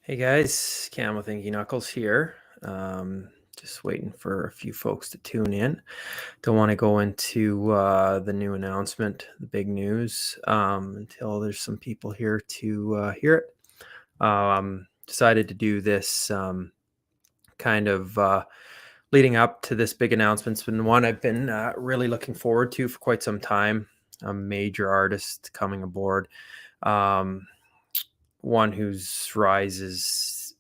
Hey guys, Cam with Inky Knuckles here. Just waiting for a few folks to tune in. Don't want to go into the new announcement, the big news, until there's some people here to hear it. Decided to do this kind of leading up to this big announcement. It's been one I've been really looking forward to for quite some time. A major artist coming aboard. Um, One whose rise is,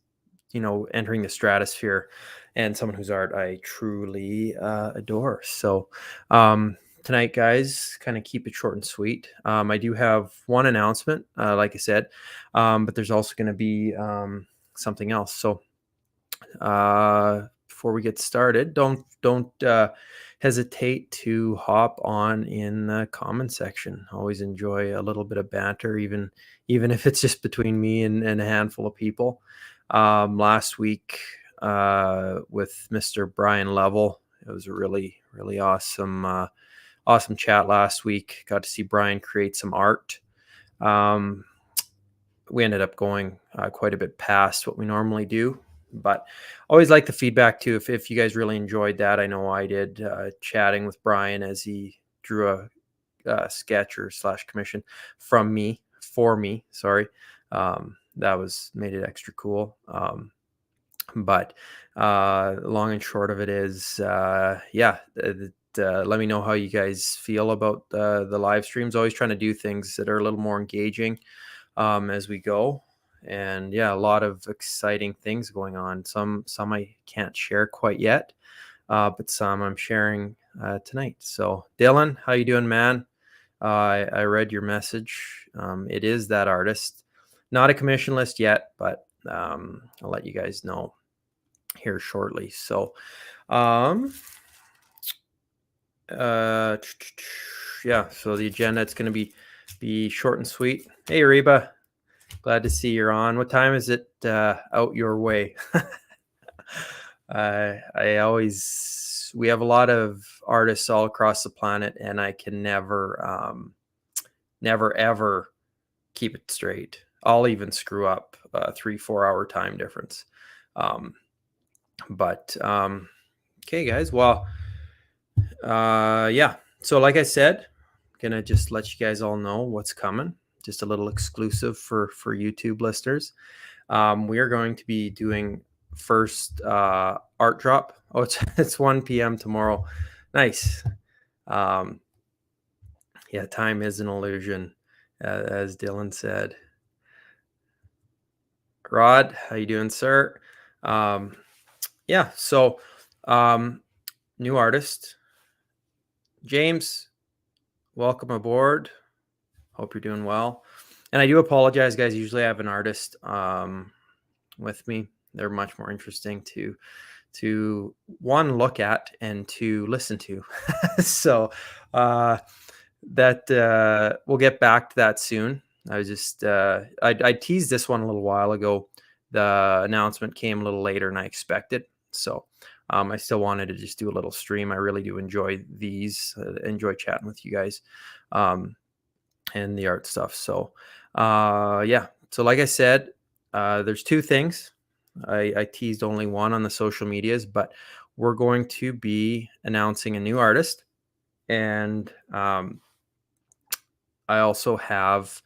entering the stratosphere, and someone whose art I truly adore. So, tonight, guys, kind of keep it short and sweet. I do have one announcement, like I said, but there's also going to be something else. So, before we get started, don't hesitate to hop on in the comment section. Always enjoy a little bit of banter, even if it's just between me and a handful of people. Last week with Mr. Brian Level, it was a really awesome chat last week. Got to see Brian create some art. Um, we ended up going quite a bit past what we normally do, but always like the feedback too. If you guys really enjoyed that, I know I did, chatting with Brian as he drew a sketch or slash commission from me for me. Sorry, that was made it extra cool. But long and short of it is, let me know how you guys feel about the live streams. Always trying to do things that are a little more engaging as we go. And yeah, a lot of exciting things going on. Some I can't share quite yet, but some I'm sharing tonight. So Dylan, how you doing, man? I read your message. It is that artist, not a commission list yet, but I'll let you guys know here shortly. So yeah, so the agenda, it's going to be short and sweet. Hey Reba, glad to see you're on. What time is it out your way? We have a lot of artists all across the planet, and I can never ever keep it straight. I'll even screw up a 3-4 hour time difference. But okay, guys. Well, yeah. So like I said, gonna just let you guys all know what's coming. Just a little exclusive for YouTube listeners. We are going to be doing first art drop. Oh, it's 1 p.m. tomorrow. Nice. Yeah, time is an illusion, as Dylan said. Rod, how you doing, sir? Yeah, so new artist. James, welcome aboard. Hope you're doing well. And I do apologize, guys. Usually I have an artist with me. They're much more interesting to one, look at, and to listen to. So that we'll get back to that soon. I was just I teased this one a little while ago. The announcement came a little later than I expected. So I still wanted to just do a little stream. I really do enjoy these, enjoy chatting with you guys and the art stuff. So yeah. So like I said, there's two things. I teased only one on the social medias, but we're going to be announcing a new artist. And I also have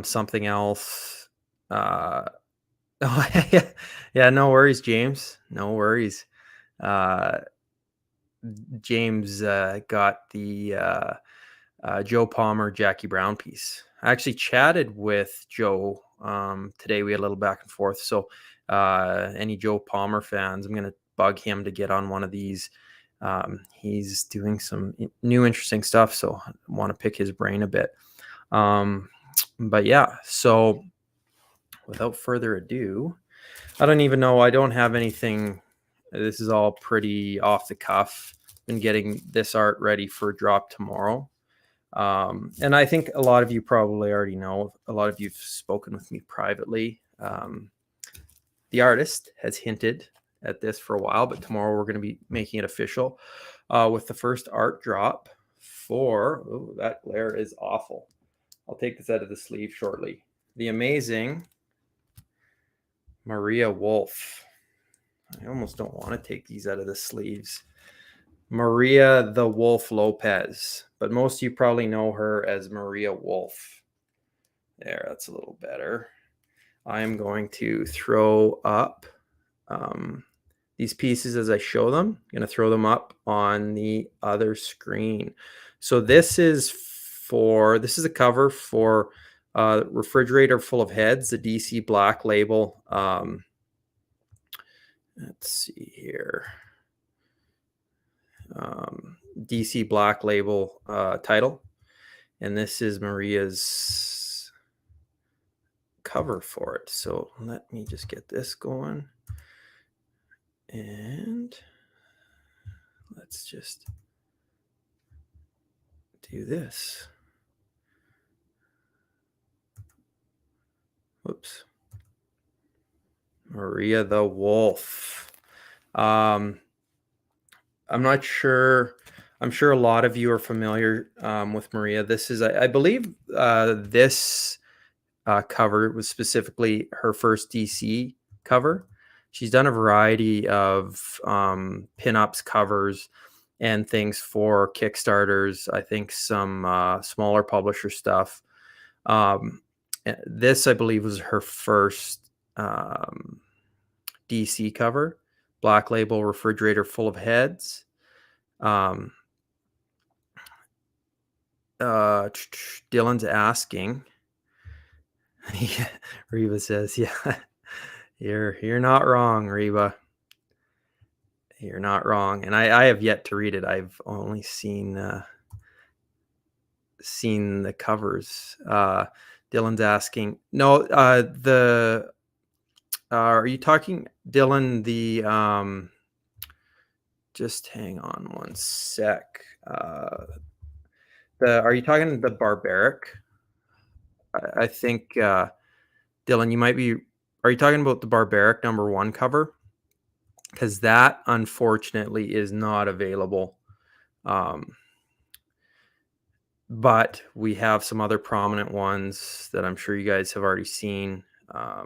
something else. Oh, yeah, no worries, James. No worries. James got the Joe Palmer, Jackie Brown piece. I actually chatted with Joe today. We had a little back and forth. So any Joe Palmer fans, I'm going to bug him to get on one of these. He's doing some new interesting stuff, so I want to pick his brain a bit. But yeah, so without further ado, I don't even know. I don't have anything. This is all pretty off the cuff. Been getting this art ready for drop tomorrow. And I think a lot of you probably already know. A lot of you've spoken with me privately. The artist has hinted at this for a while, but tomorrow we're going to be making it official with the first art drop for, oh, that glare is awful. I'll take this out of the sleeve shortly. The amazing Maria Wolf. I almost don't want to take these out of the sleeves. Maria the Wolf Lopez, but most of you probably know her as Maria Wolf. There, that's a little better. I am going to throw up these pieces as I show them. I'm going to throw them up on the other screen. So this is a cover for Refrigerator Full of Heads, the DC Black Label. Let's see here. DC Black Label title. And this is Maria's cover for it. So let me just get this going. And let's just do this. Whoops. Maria the Wolf. I'm not sure. I'm sure a lot of you are familiar with Maria. This is, I believe, this cover was specifically her first DC cover. She's done a variety of pinups, covers, and things for Kickstarters. I think some smaller publisher stuff. This, I believe, was her first DC cover. Black Label, Refrigerator Full of Heads. Dylan's asking. Yeah, Reba says, "Yeah, you're not wrong, Reba. You're not wrong." And I have yet to read it. I've only seen the covers. Dylan's asking. No, are you talking, Dylan? Just hang on one sec. Are you talking the Barbaric? I think, Dylan, you might be. Are you talking about the Barbaric #1 cover? Because that, unfortunately, is not available. But we have some other prominent ones that I'm sure you guys have already seen. I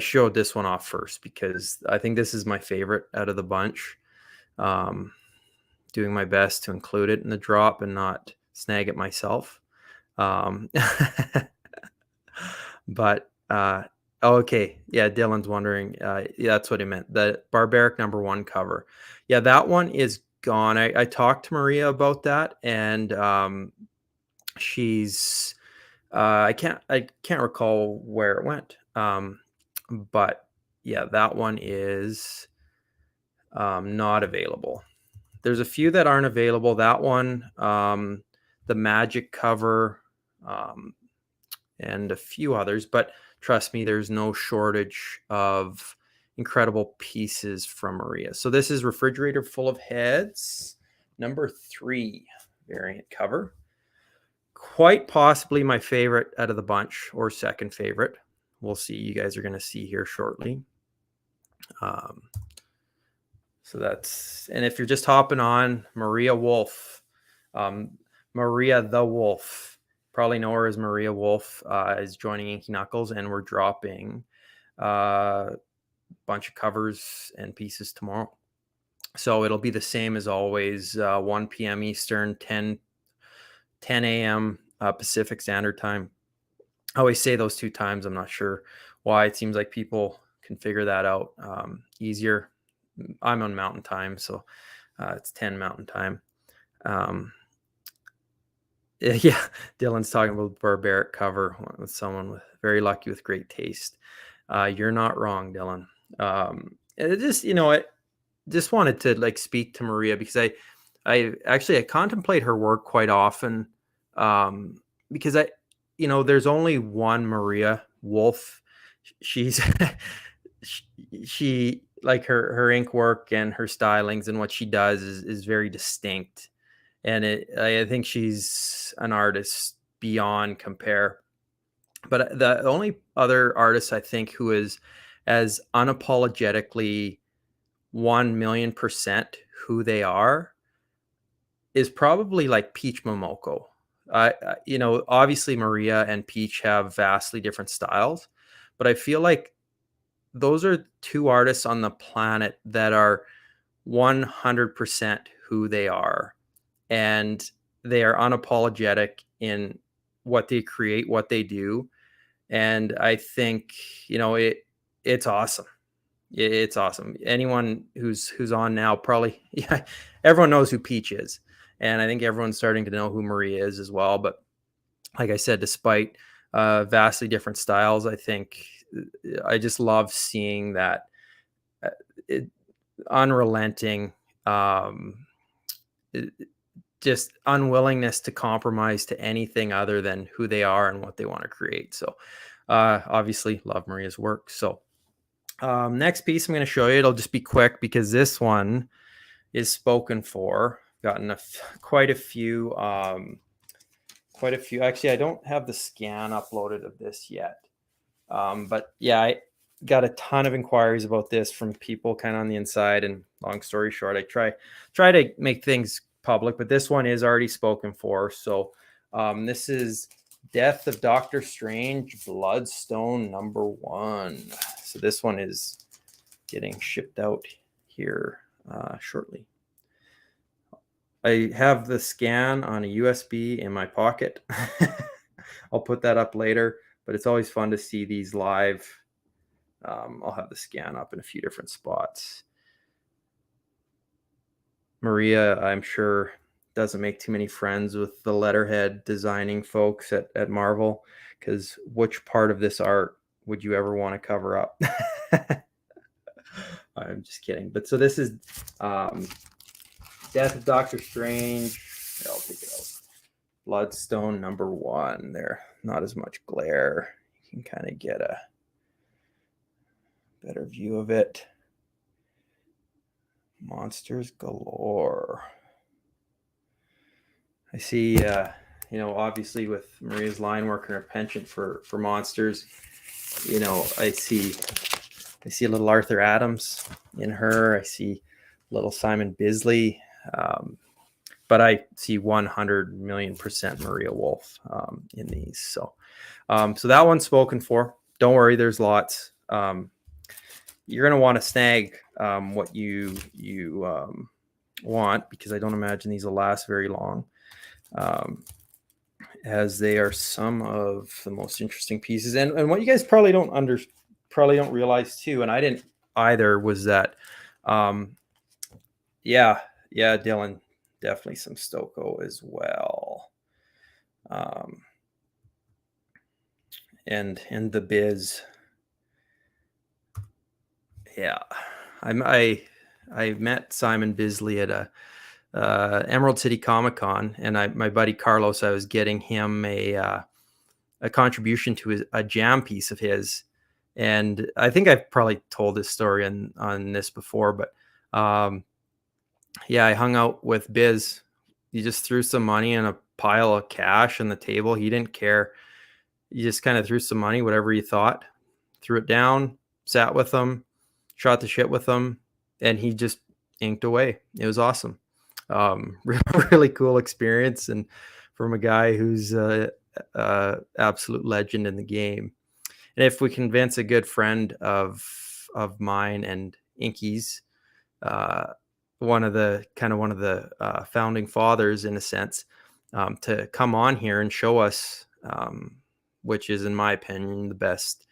showed this one off first because I think this is my favorite out of the bunch. Doing my best to include it in the drop and not snag it myself. But okay, yeah, Dylan's wondering. Yeah, that's what he meant. The Barbaric #1 cover. Yeah, that one is gone. I talked to Maria about that, and she's I can't recall where it went. But yeah, that one is not available. There's a few that aren't available. That one, the Magic cover, and a few others, but trust me, there's no shortage of incredible pieces from Maria. So this is Refrigerator Full of Heads, #3 variant cover. Quite possibly my favorite out of the bunch, or second favorite. We'll see. You guys are going to see here shortly. So that's, and if you're just hopping on, Maria Wolf, Maria the Wolf, probably know her as Maria Wolf, is joining Inky Knuckles, and we're dropping a bunch of covers and pieces tomorrow. So it'll be the same as always, 1 p.m. Eastern, 10 a.m. Pacific Standard Time. I always say those two times. I'm not sure why. It seems like people can figure that out easier. I'm on Mountain Time, so it's 10 Mountain Time. Yeah, Dylan's talking about Barbaric cover with someone very lucky with great taste. You're not wrong, Dylan. It just, I just wanted to speak to Maria because I contemplate her work quite often, because there's only one Maria Wolf. She's she like her ink work and her stylings and what she does is very distinct, and I think she's an artist beyond compare. But the only other artist I think who is as unapologetically 1,000,000% who they are is probably like Peach Momoko. Obviously Maria and Peach have vastly different styles, but I feel like those are two artists on the planet that are 100% who they are, and they are unapologetic in what they create, what they do. And I think, it's awesome. It's awesome. Anyone who's on now probably, yeah, everyone knows who Peach is, and I think everyone's starting to know who Maria is as well. But like I said, despite vastly different styles, I think I just love seeing that uh, it, unrelenting, um, it- just unwillingness to compromise to anything other than who they are and what they want to create. So, obviously, love Maria's work. So, next piece I'm going to show you, it'll just be quick because this one is spoken for. Gotten quite a few. Actually, I don't have the scan uploaded of this yet. But yeah, I got a ton of inquiries about this from people kind of on the inside. And long story short, I try to make things public, but this one is already spoken for. So this is Death of Doctor Strange, Bloodstone #1. So this one is getting shipped out here shortly. I have the scan on a USB in my pocket. I'll put that up later, but it's always fun to see these live. I'll have the scan up in a few different spots. Maria, I'm sure, doesn't make too many friends with the letterhead designing folks at Marvel, because which part of this art would you ever want to cover up? I'm just kidding. But so this is Death of Doctor Strange. Here, I'll take it out. Bloodstone #1. There, not as much glare. You can kind of get a better view of it. Monsters galore. I see, obviously with Maria's line work and her penchant for monsters, I see a little Arthur Adams in her. I see little Simon Bisley. But I see 100,000,000% Maria Wolf in these. So that one's spoken for. Don't worry, there's lots. You're going to want to snag what you want, because I don't imagine these will last very long, as they are some of the most interesting pieces. And what you guys probably don't realize too, and I didn't either, was that, Dylan, definitely some Stoko as well. And the Biz. Yeah, I met Simon Bisley at a Emerald City Comic Con, and my buddy Carlos, I was getting him a contribution to a jam piece of his, and I think I've probably told this story on this before, but I hung out with Biz. He just threw some money and a pile of cash on the table. He didn't care. He just kind of threw some money, whatever he thought, threw it down, sat with them, shot the shit with them, and he just inked away. It was awesome. Really cool experience, and from a guy who's a absolute legend in the game. And if we convince a good friend of mine and Inky's, one of the founding fathers, in a sense, to come on here and show us, which is, in my opinion, the best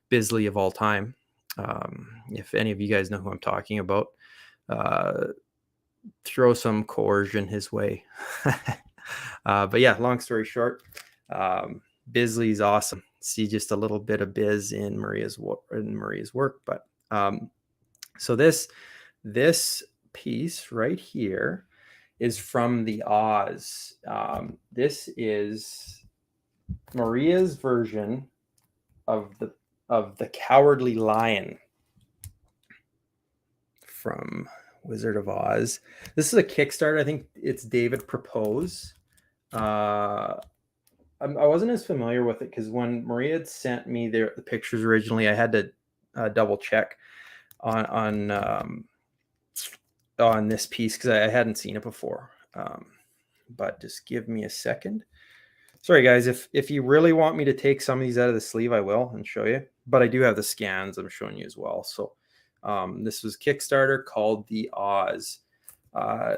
Bisley of all time. If any of you guys know who I'm talking about, throw some coercion his way. But yeah, long story short, Bisley's awesome. See just a little bit of Biz in Maria's work. But so this piece right here is from the Oz. This is Maria's version of the Cowardly Lion from Wizard of Oz. This is a Kickstarter. I think it's David Propose. I wasn't as familiar with it, because when Maria had sent me the pictures originally, I had to double check on this piece, because I hadn't seen it before. But just give me a second. Sorry, guys. If you really want me to take some of these out of the sleeve, I will and show you. But I do have the scans I'm showing you as well. So this was Kickstarter called the Oz.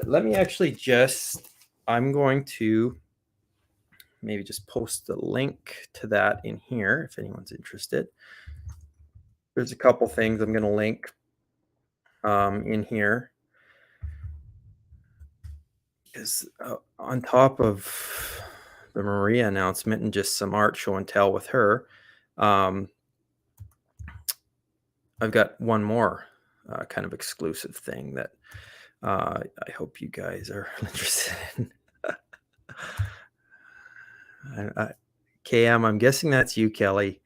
Let me actually just, I'm going to maybe just post the link to that in here if anyone's interested. There's a couple things I'm going to link in here. Because on top of the Maria announcement and just some art show and tell with her, I've got one more kind of exclusive thing that I hope you guys are interested in. KM, I'm guessing that's you, Kelly.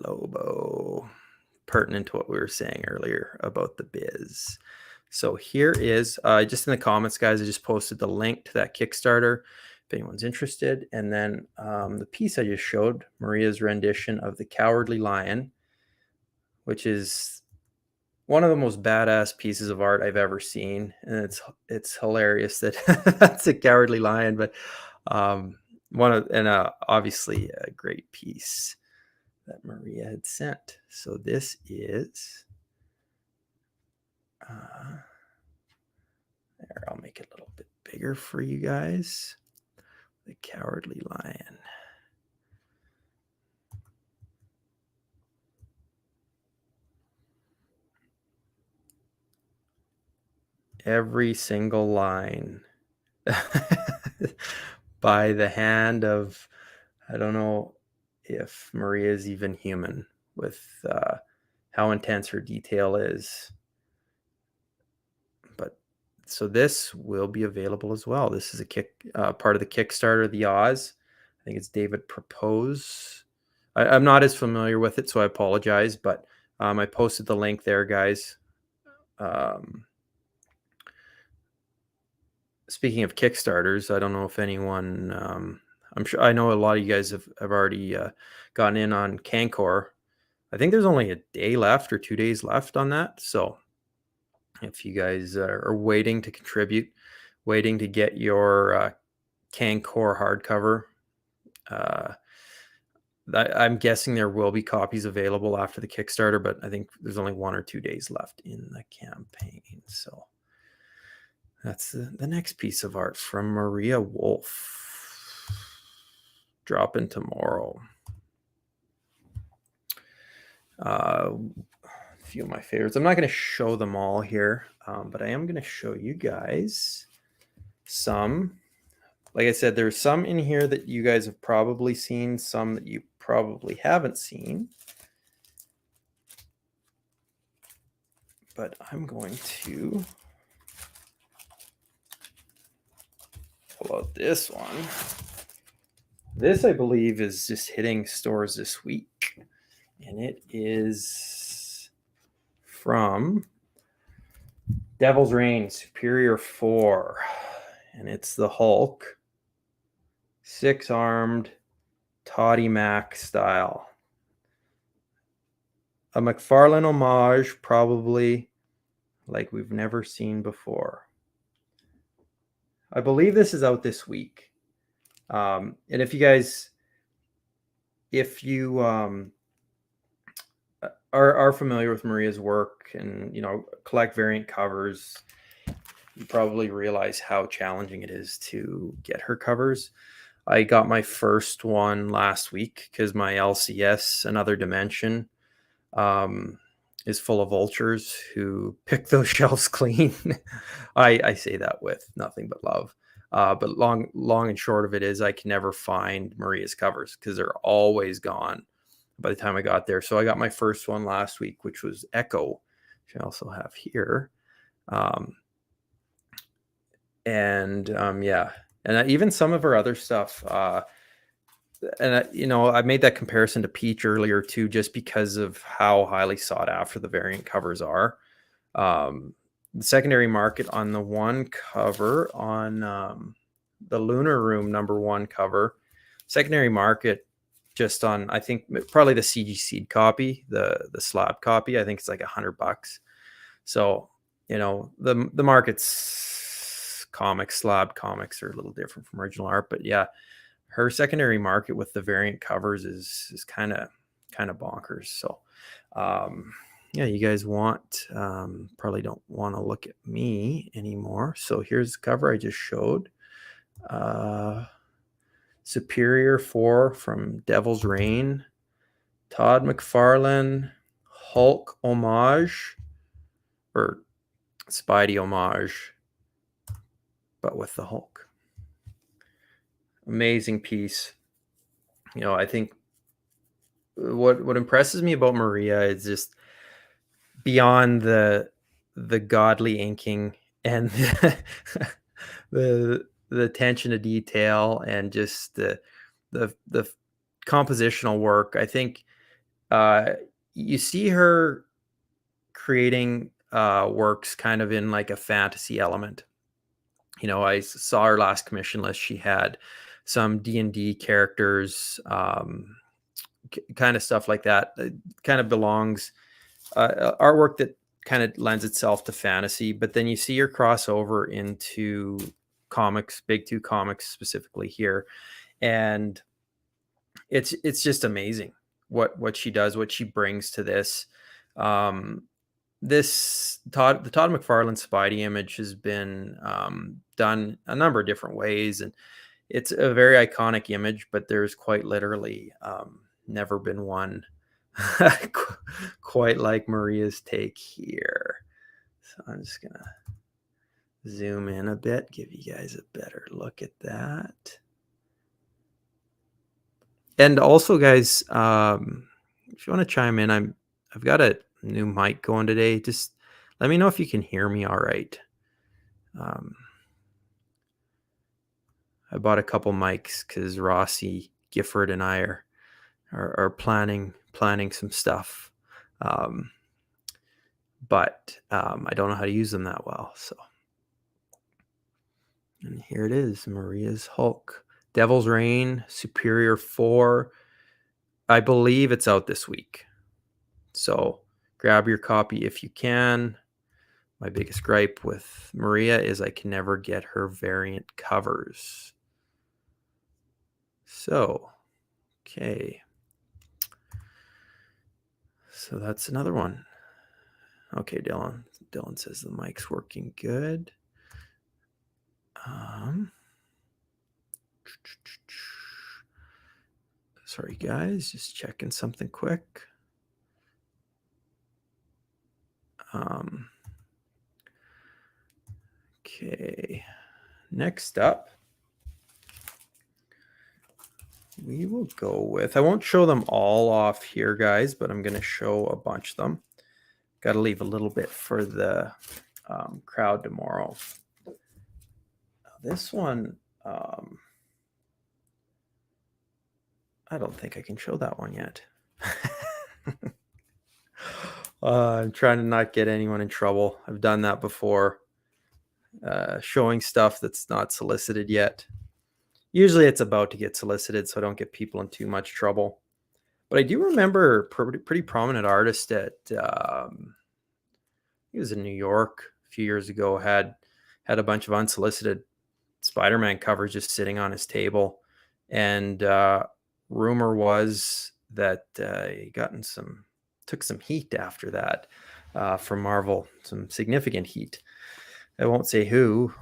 Lobo, pertinent to what we were saying earlier about the biz. So here is, just in the comments, guys, I just posted the link to that Kickstarter if anyone's interested. And then the piece I just showed, Maria's rendition of The Cowardly Lion, which is one of the most badass pieces of art I've ever seen. And it's hilarious that that's a Cowardly Lion, but obviously a great piece that Maria had sent. So this is, there, I'll make it a little bit bigger for you guys. The Cowardly Lion. Every single line by the hand of, I don't know if Maria is even human with how intense her detail is. But so this will be available as well. This is a part of the Kickstarter, the Oz. I think it's David Propose. I'm not as familiar with it, so I apologize, but I posted the link there, guys. Speaking of Kickstarters, I don't know if anyone, I'm sure, I know a lot of you guys have already gotten in on Cancor. I think there's only a day left or 2 days left on that. So if you guys are waiting to contribute, waiting to get your Cancor hardcover, I'm guessing there will be copies available after the Kickstarter, but I think there's only 1 or 2 days left in the campaign. So that's the next piece of art from Maria Wolf. Dropping tomorrow. A few of my favorites. I'm not going to show them all here, but I am going to show you guys some. Like I said, there's some in here that you guys have probably seen, some that you probably haven't seen. But I'm going to pull out this one. This, I believe, is just hitting stores this week. And it is from Devil's Reign Superior 4. And it's the Hulk. 6-armed, Toddy Mac style. A McFarlane homage, probably like we've never seen before. I believe this is out this week. And if you are familiar with Maria's work and, collect variant covers, you probably realize how challenging it is to get her covers. I got my first one last week because my LCS, Another Dimension, is full of vultures who pick those shelves clean. I say that with nothing but love. But long and short of it is I can never find Maria's covers because they're always gone by the time I got there. So I got my first one last week, which was Echo, which I also have here. Yeah. And even some of her other stuff. I made that comparison to Peach earlier too, just because of how highly sought after the variant covers are. The secondary market on the one cover on the Lunar Room #1 cover, secondary market just on, I think probably the CG Seed copy, the slab copy, I think it's like $100. So, the market's comics. Slab comics are a little different from original art, but yeah, her secondary market with the variant covers is kind of bonkers. So yeah, you guys probably don't want to look at me anymore. So here's the cover I just showed. Superior 4 from Devil's Reign. Todd McFarlane Hulk homage, or Spidey homage, but with the Hulk. Amazing piece. I think what impresses me about Maria is just beyond the godly inking and the attention to detail and just the compositional work. I think you see her creating works kind of in like a fantasy element. I saw her last commission list. She had some D&D characters, kind of stuff like that. It kind of belongs artwork that kind of lends itself to fantasy, but then you see her cross over into comics, Big Two comics specifically here, and it's just amazing what she does, what she brings to this. The Todd McFarlane Spidey image has been done a number of different ways, and it's a very iconic image, but there's quite literally never been one quite like Maria's take here. So I'm just gonna zoom in a bit, give you guys a better look at that. And also, guys, if you want to chime in, I've got a new mic going today. Just let me know if you can hear me all right. I bought a couple mics because Rossi, Gifford, and I are planning some stuff, but I don't know how to use them that well. So, and here it is, Maria's Hulk, Devil's Reign, Superior 4. I believe it's out this week, so grab your copy if you can. My biggest gripe with Maria is I can never get her variant covers. So, okay. So that's another one. Okay, Dylan. Dylan says the mic's working good. Sorry, guys. Just checking something quick. Okay. Next up, we will go with, I won't show them all off here, guys, but I'm going to show a bunch of them. Got to leave a little bit for the crowd tomorrow. This one, I don't think I can show that one yet. I'm trying to not get anyone in trouble. I've done that before, showing stuff that's not solicited yet. Usually it's about to get solicited, so I don't get people in too much trouble. But I do remember pretty prominent artist at, he was in New York a few years ago, had a bunch of unsolicited Spider-Man covers just sitting on his table. And rumor was that he took some heat after that from Marvel, some significant heat. I won't say who,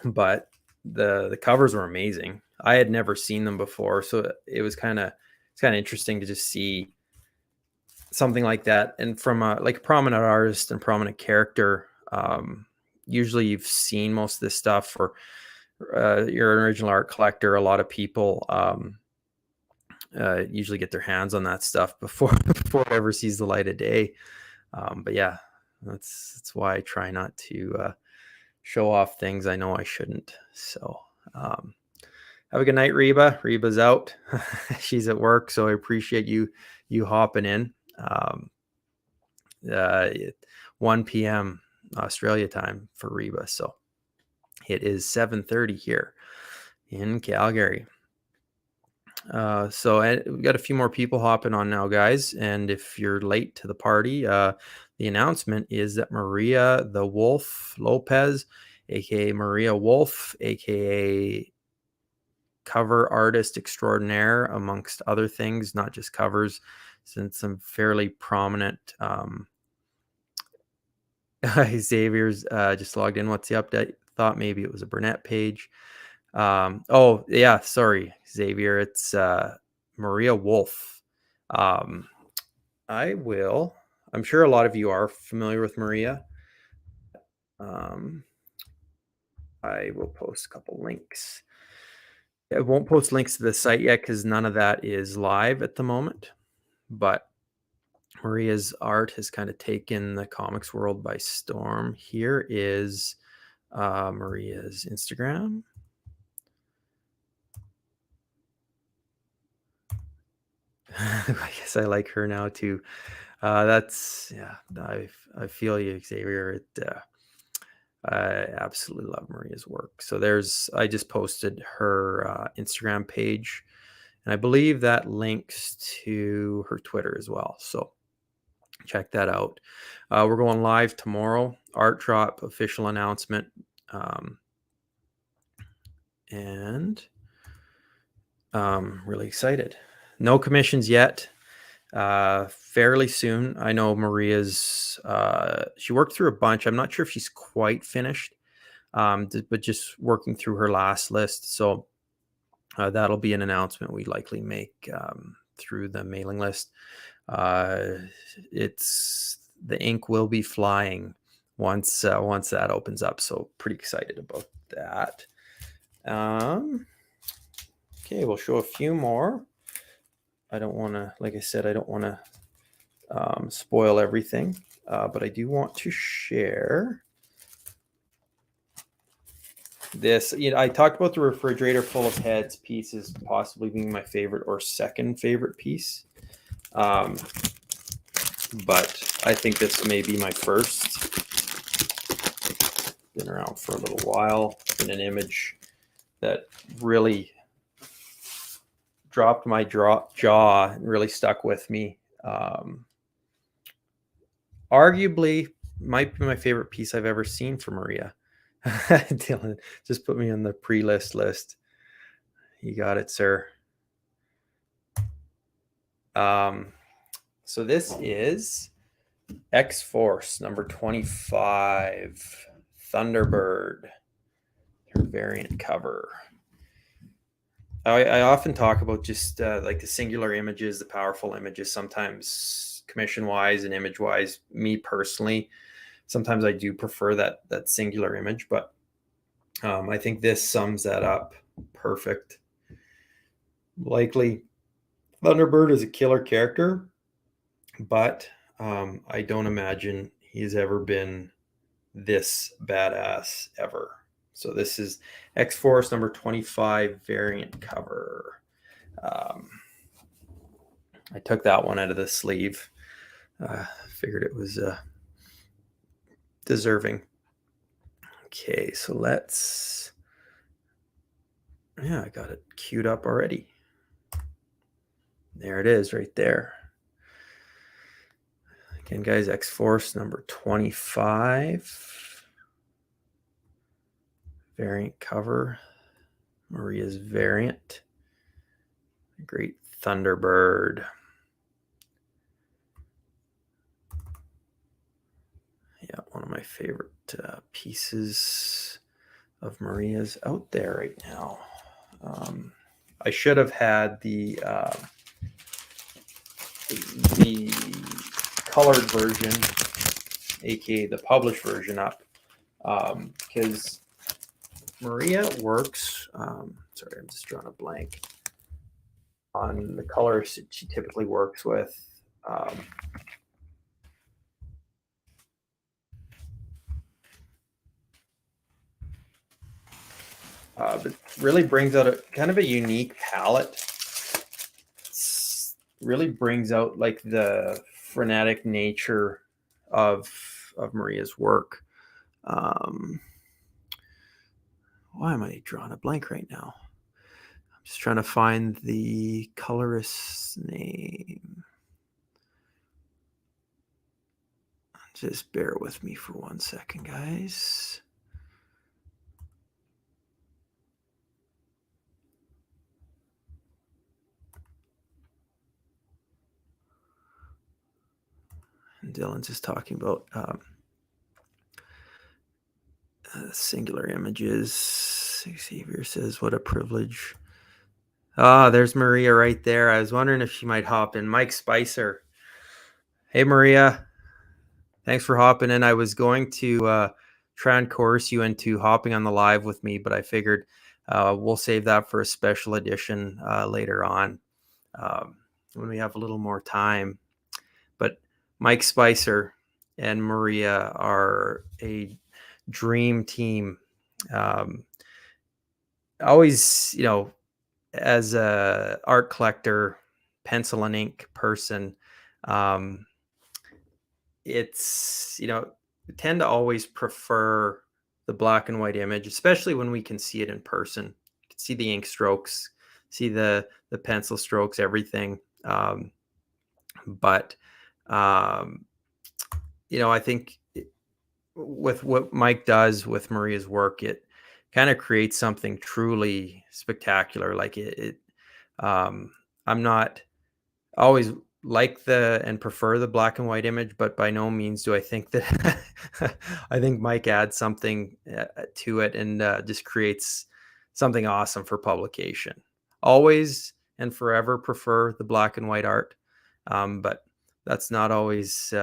but the covers were amazing. I had never seen them before, so it's kind of interesting to just see something like that. And from a prominent artist and prominent character, usually you've seen most of this stuff, or you're an original art collector. A lot of people usually get their hands on that stuff before it ever sees the light of day. But yeah, that's why I try not to show off things I know I shouldn't. So have a good night, Reba. Reba's out. She's at work, so I appreciate you hopping in. 1 p.m. Australia time for Reba. So it is 7:30 here in Calgary. So we've got a few more people hopping on now, guys. And if you're late to the party, the announcement is that Maria the Wolf Lopez aka Maria Wolf, aka cover artist extraordinaire, amongst other things, not just covers, since some fairly prominent. Xavier's just logged in. What's the update? Thought maybe it was a Burnett page. Oh yeah, sorry, Xavier. It's Maria Wolf. Um, I'm sure a lot of you are familiar with Maria. Um, I will post a couple links. I won't post links to the site yet because none of that is live at the moment. But Maria's art has kind of taken the comics world by storm. Here is Maria's Instagram. I guess I like her now too. Yeah. I feel you, Xavier. I absolutely love Maria's work. So I just posted her Instagram page, and I believe that links to her Twitter as well. So check that out. We're going live tomorrow. Art drop official announcement, and really excited. No commissions yet. Fairly soon. I know Maria's. She worked through a bunch. I'm not sure if she's quite finished, but just working through her last list. So that'll be an announcement we likely make through the mailing list. It's the ink will be flying once that opens up. So pretty excited about that. Okay, we'll show a few more. I don't want to, like I said, I don't want to spoil everything, but I do want to share this. I talked about the refrigerator full of heads pieces possibly being my favorite or second favorite piece, but I think this may be my first. Been around for a little while. Been an image that really dropped my jaw and really stuck with me. Arguably might be my favorite piece I've ever seen for Maria. Dylan just put me on the pre-list list. You got it, sir. So this is X-Force number 25, Thunderbird, her variant cover. I often talk about just like the singular images, the powerful images, sometimes commission-wise and image-wise. Me personally, sometimes I do prefer that singular image, but I think this sums that up perfect. Likely, Thunderbird is a killer character, but I don't imagine he's ever been this badass ever. So this is X-Force number 25 variant cover. I took that one out of the sleeve. Figured it was deserving. Okay, so I got it queued up already. There it is right there. Again, guys, X-Force number 25. Variant cover. Maria's variant. Great Thunderbird. Yeah, one of my favorite pieces of Maria's out there right now. I should have had the colored version, aka the published version, up because Maria works. Sorry, I'm just drawing a blank on the colors that she typically works with. But really brings out a kind of a unique palette. Really brings out like the frenetic nature of Maria's work. Why am I drawing a blank right now? I'm just trying to find the colorist's name. Just bear with me for 1 second, guys. Dylan's just talking about singular images. Xavier says, what a privilege. Ah, there's Maria right there. I was wondering if she might hop in. Mike Spicer. Hey, Maria. Thanks for hopping in. I was going to try and coerce you into hopping on the live with me, but I figured we'll save that for a special edition later on when we have a little more time. But Mike Spicer and Maria are a dream team. Always, as a art collector, pencil and ink person, it's, tend to always prefer the black and white image, especially when we can see it in person. You can see the ink strokes, see the pencil strokes, everything. But I think with what Mike does with Maria's work, it kind of creates something truly spectacular. Like I'm not always like and prefer the black and white image, but by no means do I think that I think Mike adds something to it and just creates something awesome for publication. Always and forever prefer the black and white art, but that's not always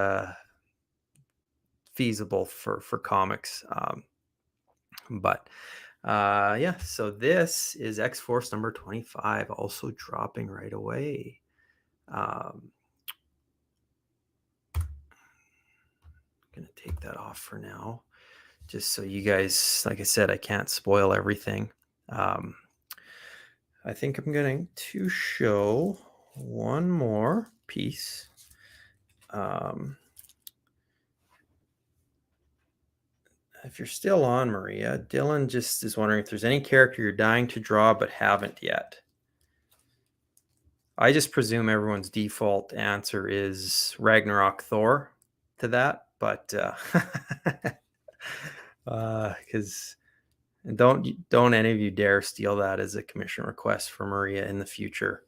feasible for comics. Yeah, so this is X-Force number 25, also dropping right away. Gonna take that off for now, just so you guys, like I said, I can't spoil everything. I think I'm going to show one more piece. If you're still on, Maria, Dylan just is wondering if there's any character you're dying to draw but haven't yet. I just presume everyone's default answer is Ragnarok Thor to that, but because don't any of you dare steal that as a commission request for Maria in the future.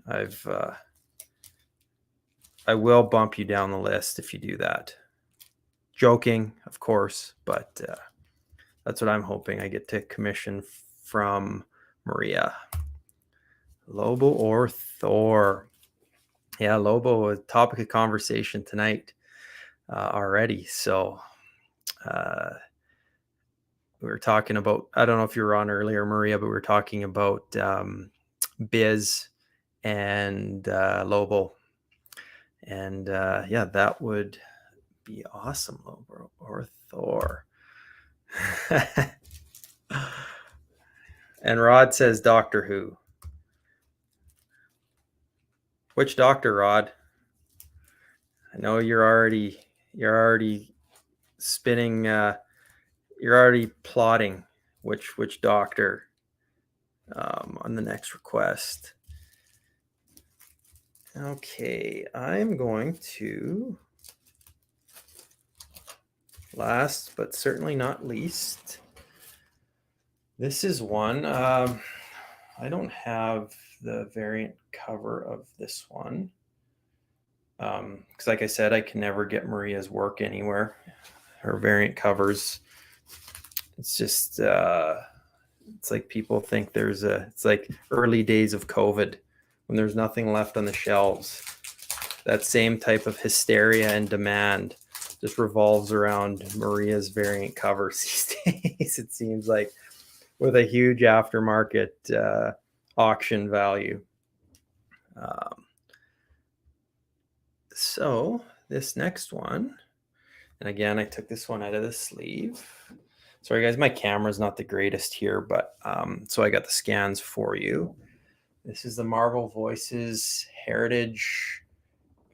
I will bump you down the list if you do that. Joking, of course, but that's what I'm hoping I get to commission from Maria. Lobo or Thor? Yeah, Lobo, a topic of conversation tonight already. So we were talking about, I don't know if you were on earlier, Maria, but we were talking about Biz and Lobo. And yeah, that would be awesome, Lobo or Thor. And Rod says Doctor Who. Which Doctor, Rod? I know you're already spinning. You're already plotting which Doctor on the next request. Okay, I'm going to, last but certainly not least, this is one. I don't have the variant cover of this one because, like I said, I can never get Maria's work anywhere. Her variant covers, it's just it's like people think it's like early days of COVID when there's nothing left on the shelves. That same type of hysteria and demand just revolves around Maria's variant covers these days, it seems like, with a huge aftermarket auction value. So this next one, and again, I took this one out of the sleeve. Sorry, guys, my camera's not the greatest here, but so I got the scans for you. This is the Marvel Voices Heritage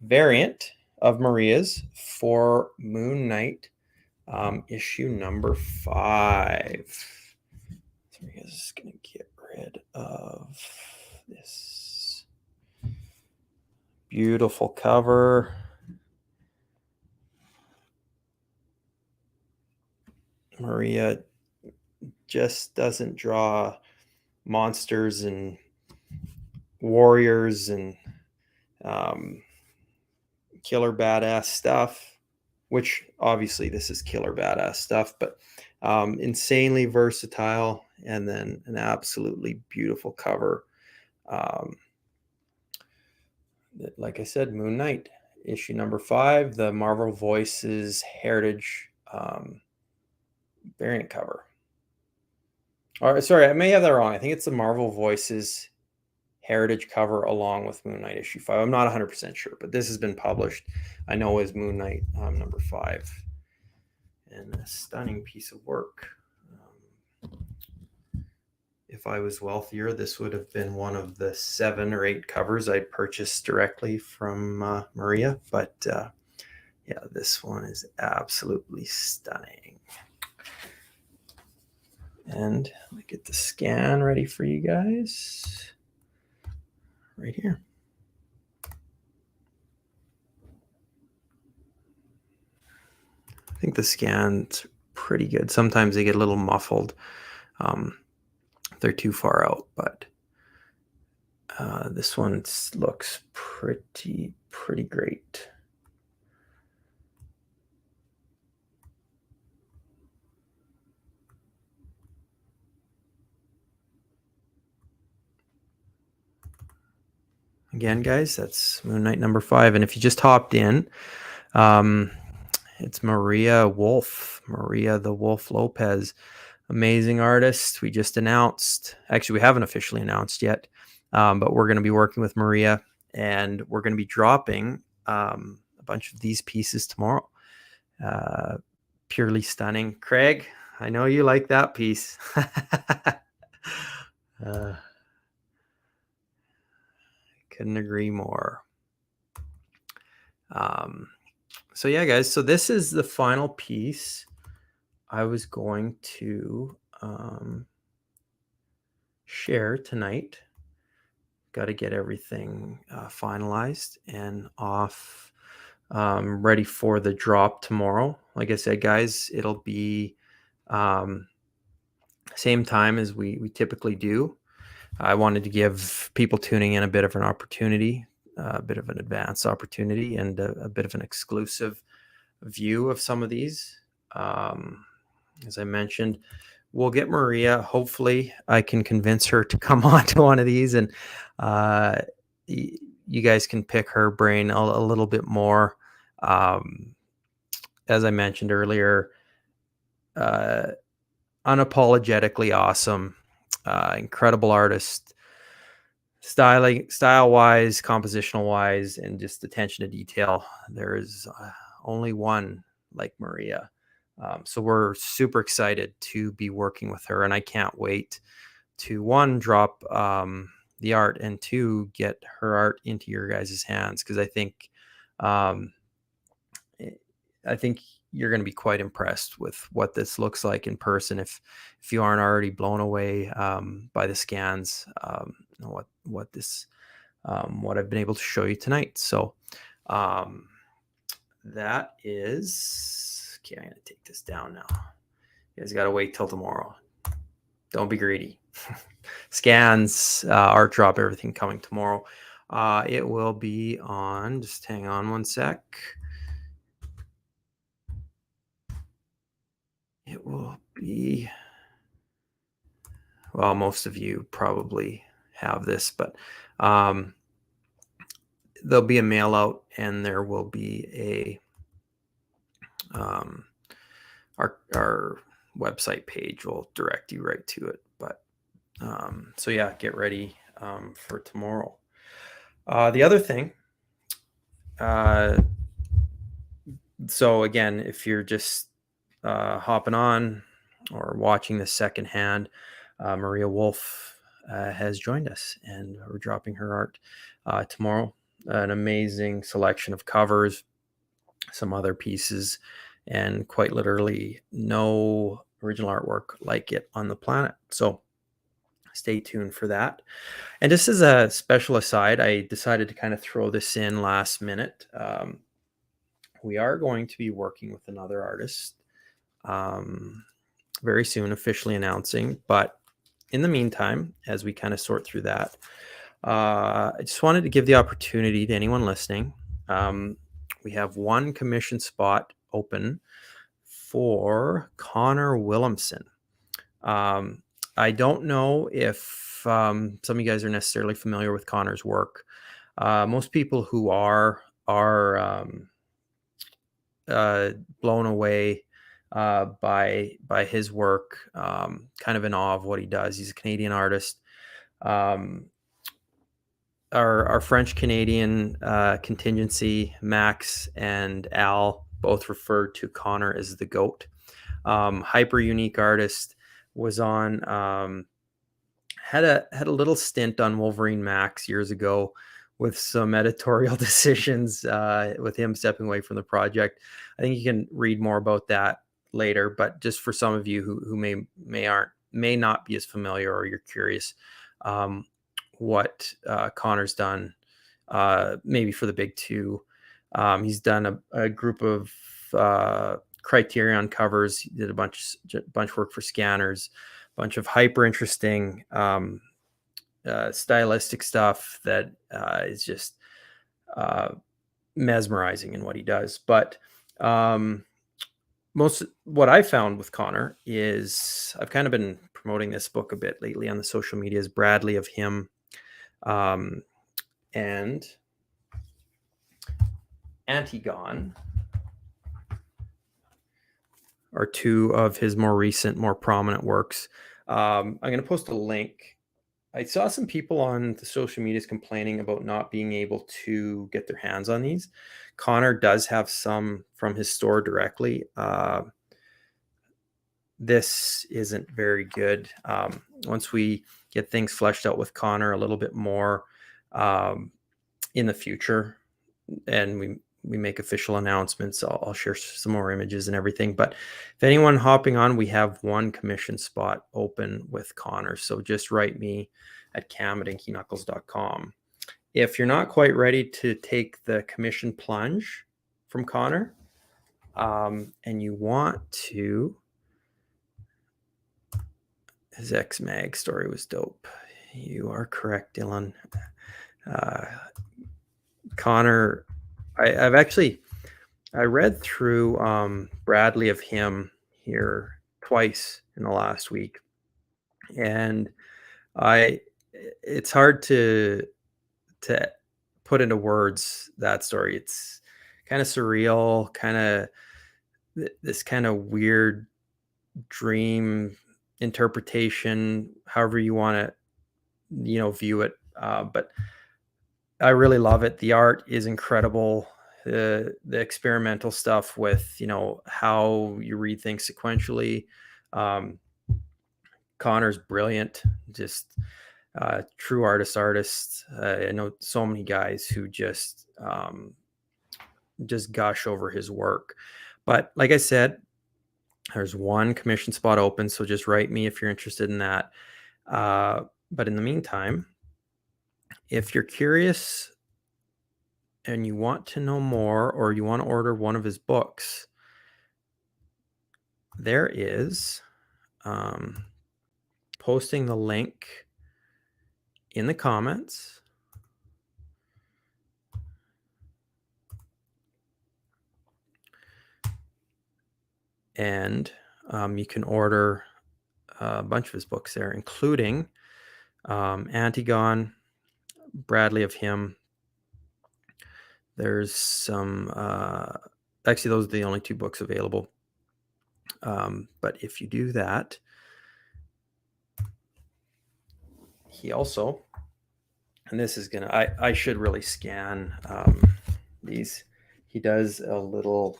variant of Maria's for Moon Knight, issue number 5. So you guys are just going to get rid of this beautiful cover. Maria just doesn't draw monsters and warriors and killer badass stuff, which obviously this is killer badass stuff, but insanely versatile, and then an absolutely beautiful cover. Um, like I said, Moon Knight, issue number 5, the Marvel Voices Heritage variant cover. Or sorry, I may have that wrong. I think it's the Marvel Voices Heritage cover along with Moon Knight issue 5. I'm not 100% sure, but this has been published, I know, as Moon Knight number 5. And a stunning piece of work. If I was wealthier, this would have been one of the 7 or 8 covers I purchased directly from Maria. But yeah, this one is absolutely stunning. And let me get the scan ready for you guys. Right here. I think the scan's pretty good. Sometimes they get a little muffled. They're too far out, but this one looks pretty great. Again, guys, that's Moon Knight number 5. And if you just hopped in, it's Maria the Wolf Lopez. Amazing artist. We just announced, actually, we haven't officially announced yet, but we're going to be working with Maria, and we're going to be dropping a bunch of these pieces tomorrow. Purely stunning. Craig, I know you like that piece. Couldn't agree more. So yeah, guys, so this is the final piece I was going to share tonight. Got to get everything finalized and off, ready for the drop tomorrow. Like I said, guys, it'll be same time as we typically do. I wanted to give people tuning in a bit of an opportunity, a bit of an advanced opportunity, and a bit of an exclusive view of some of these. As I mentioned, we'll get Maria. Hopefully I can convince her to come on to one of these, and you guys can pick her brain a little bit more. As I mentioned earlier, unapologetically awesome, incredible artist, style wise, compositional wise, and just attention to detail. There is only one like Maria. So we're super excited to be working with her, and I can't wait to, 1, drop the art, and 2, get her art into your guys' hands, because I think you're going to be quite impressed with what this looks like in person, if you aren't already blown away by the scans, what I've been able to show you tonight. So that is okay. I'm going to take this down now. You guys got to wait till tomorrow. Don't be greedy. Scans, art drop, everything coming tomorrow. It will be on, just hang on one sec. It will be, well, most of you probably have this, but there'll be a mail out, and there will be our website page will direct you right to it. But so yeah, get ready for tomorrow. The other thing, so again, if you're just hopping on or watching this secondhand, Maria Wolf has joined us, and we're dropping her art tomorrow. An amazing selection of covers, some other pieces, and quite literally no original artwork like it on the planet. So stay tuned for that. And just as a special aside, I decided to kind of throw this in last minute. We are going to be working with another artist very soon, officially announcing. But in the meantime, as we kind of sort through that, I just wanted to give the opportunity to anyone listening. we have one commission spot open for Connor Williamson. I don't know if some of you guys are necessarily familiar with Connor's work. Most people who are blown away by his work, kind of in awe of what he does. He's a Canadian artist. Our French Canadian contingency, Max and Al, both referred to Connor as the GOAT. Hyper unique artist, was on had a little stint on Wolverine Max years ago with some editorial decisions with him stepping away from the project. I think you can read more about that later, but just for some of you who may not be as familiar, or you're curious what Connor's done, maybe for the big two. He's done a group of Criterion covers. He did a bunch of work for Scanners, a bunch of hyper interesting stylistic stuff that is just mesmerizing in what he does. But most what I found with Connor is, I've kind of been promoting this book a bit lately on the social medias, Bradley of Him, and Antigone are two of his more recent, more prominent works. I'm going to post a link. I saw some people on the social medias complaining about not being able to get their hands on these. Connor does have some from his store directly. This isn't very good. Once we get things fleshed out with Connor a little bit more in the future, and we make official announcements, I'll share some more images and everything. But if anyone hopping on, we have one commission spot open with Connor. So just write me at cam@inkyknuckles.com. If you're not quite ready to take the commission plunge from Connor, and you want to, his X-Mag story was dope. You are correct, Dylan. Connor, I read through Bradley of Him here twice in the last week, and it's hard to put into words that story. It's kind of surreal, kind of this kind of weird dream interpretation, however you want to view it, but I really love it. The art is incredible. The experimental stuff with how you read things sequentially. Connor's brilliant, just true artist. I know so many guys who just gush over his work. But like I said, there's one commission spot open, so just write me if you're interested in that. But in the meantime, if you're curious and you want to know more, or you want to order one of his books, there is posting the link in the comments. And you can order a bunch of his books there, including Antigone, Bradley of Him. There's some, actually, those are the only two books available. But if you do that, he also, and this is gonna, I should really scan these. He does a little,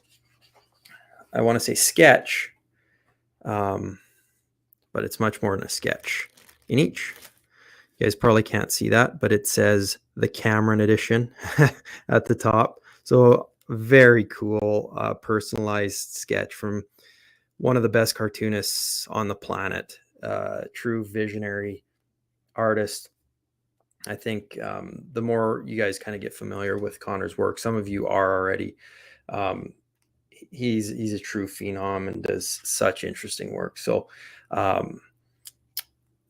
I want to say sketch, but it's much more than a sketch in each. You guys probably can't see that, but it says the Cameron edition at the top. So very cool, personalized sketch from one of the best cartoonists on the planet, true visionary artist. I think the more you guys kind of get familiar with Connor's work, some of you are already, he's a true phenom and does such interesting work. So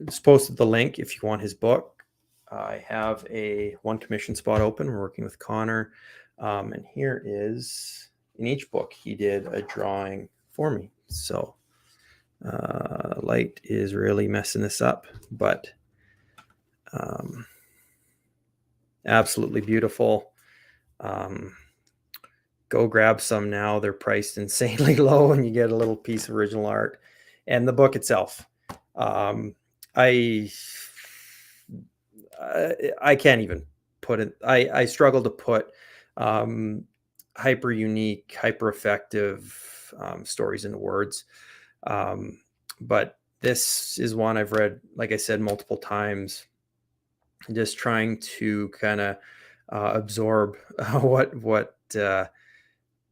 just posted the link if you want his book. I have one commission spot open. We're working with Connor. And here is, in each book, he did a drawing for me. So light is really messing this up, but absolutely beautiful. Go grab some now. They're priced insanely low, and you get a little piece of original art. And the book itself, I can't even put it. I struggle to put hyper unique, hyper effective stories into words. But this is one I've read, like I said, multiple times, just trying to kind of absorb what the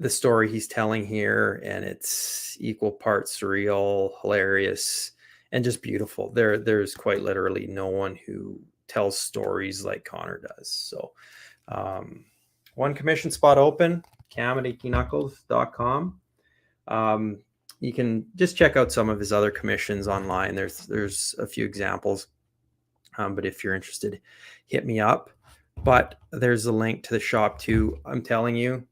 story he's telling here, and it's equal parts surreal, hilarious, and just beautiful. There's quite literally no one who tells stories like Connor does. So one commission spot open, cam@inktyknuckles.com. You can just check out some of his other commissions online. There's a few examples, but if you're interested, hit me up. But there's a link to the shop too. I'm telling you,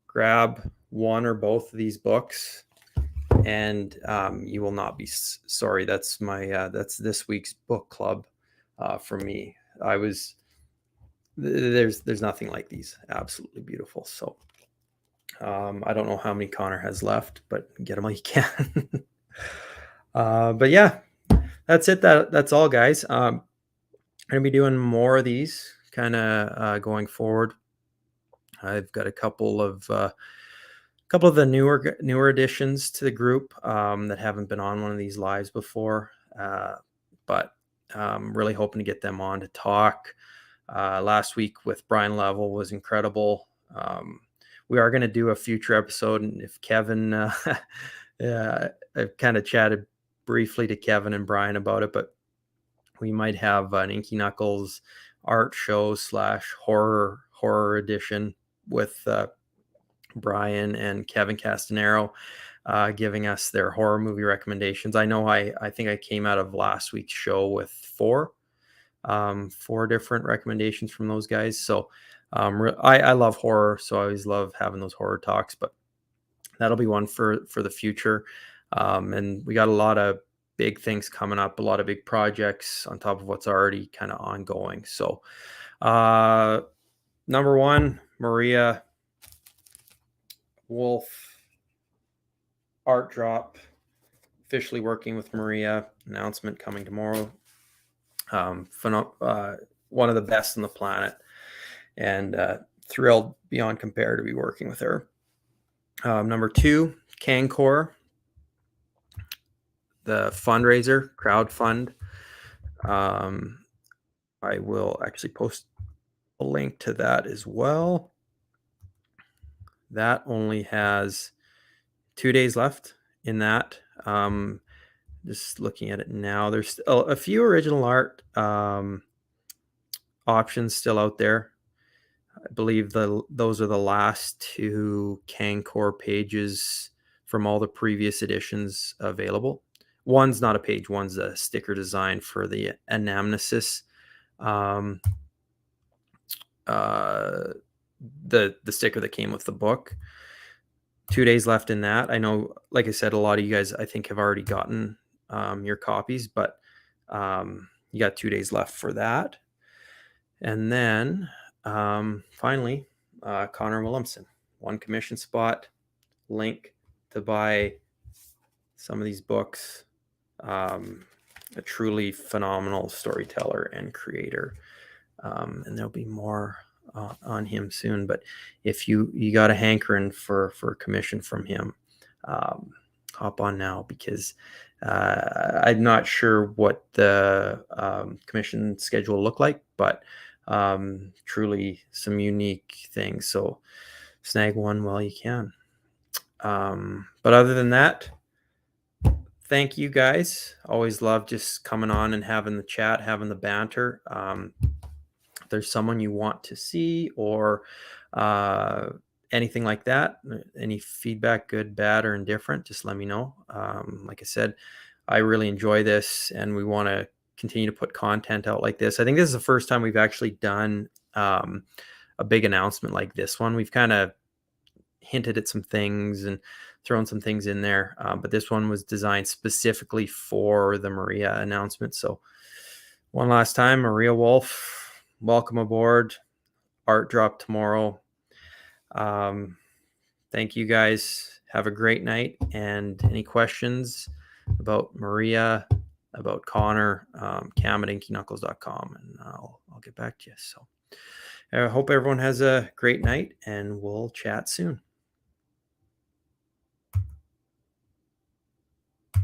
grab one or both of these books, and you will not be sorry. That's this week's book club for me. There's nothing like these. Absolutely beautiful. So I don't know how many Connor has left, but get them all you can. But yeah, that's it. That's all, guys. I'm gonna be doing more of these kind of going forward. I've got a couple of the newer additions to the group that haven't been on one of these lives before, but really hoping to get them on to talk. Last week with Brian Level was incredible. We are going to do a future episode, and if Kevin, I've kind of chatted briefly to Kevin and Brian about it, but we might have an Inky Knuckles art show / horror edition with Brian and Kevin Castanero giving us their horror movie recommendations. I know I think I came out of last week's show with four different recommendations from those guys. So I love horror, so I always love having those horror talks, but that'll be one for the future. And we got a lot of big things coming up, a lot of big projects on top of what's already kind of ongoing. So number one, Maria Wolf art drop, officially working with Maria, announcement coming tomorrow. One of the best on the planet, and thrilled beyond compare to be working with her. Number two, Cancor, the fundraiser, crowdfund. I will actually post a link to that as well. That only has 2 days left in that. Just looking at it now, there's a few original art options still out there. I believe those are the last two Cancor pages from all the previous editions available. One's not a page, one's a sticker design for the anamnesis. The sticker that came with the book. 2 days left in that. I know, like I said, a lot of you guys I think have already gotten your copies, but you got 2 days left for that. And then finally, Connor Williamson, one commission spot, link to buy some of these books. A truly phenomenal storyteller and creator. And there'll be more on him soon. But if you got a hankering for a commission from him, hop on now, because I'm not sure what the commission schedule look like, but truly some unique things. So snag one while you can. But other than that, thank you guys. Always love just coming on and having the chat, having the banter. If there's someone you want to see or anything like that, any feedback, good, bad, or indifferent, just let me know. Like I said, I really enjoy this, and we want to continue to put content out like this. I think this is the first time we've actually done a big announcement like this one. We've kind of hinted at some things and thrown some things in there, but this one was designed specifically for the Maria announcement. So one last time, Maria Wolf, welcome aboard. Art drop tomorrow. Thank you guys. Have a great night. And any questions about Maria, about Connor, Cam at inkyknuckles.com, and I'll get back to you. So I hope everyone has a great night, and we'll chat soon.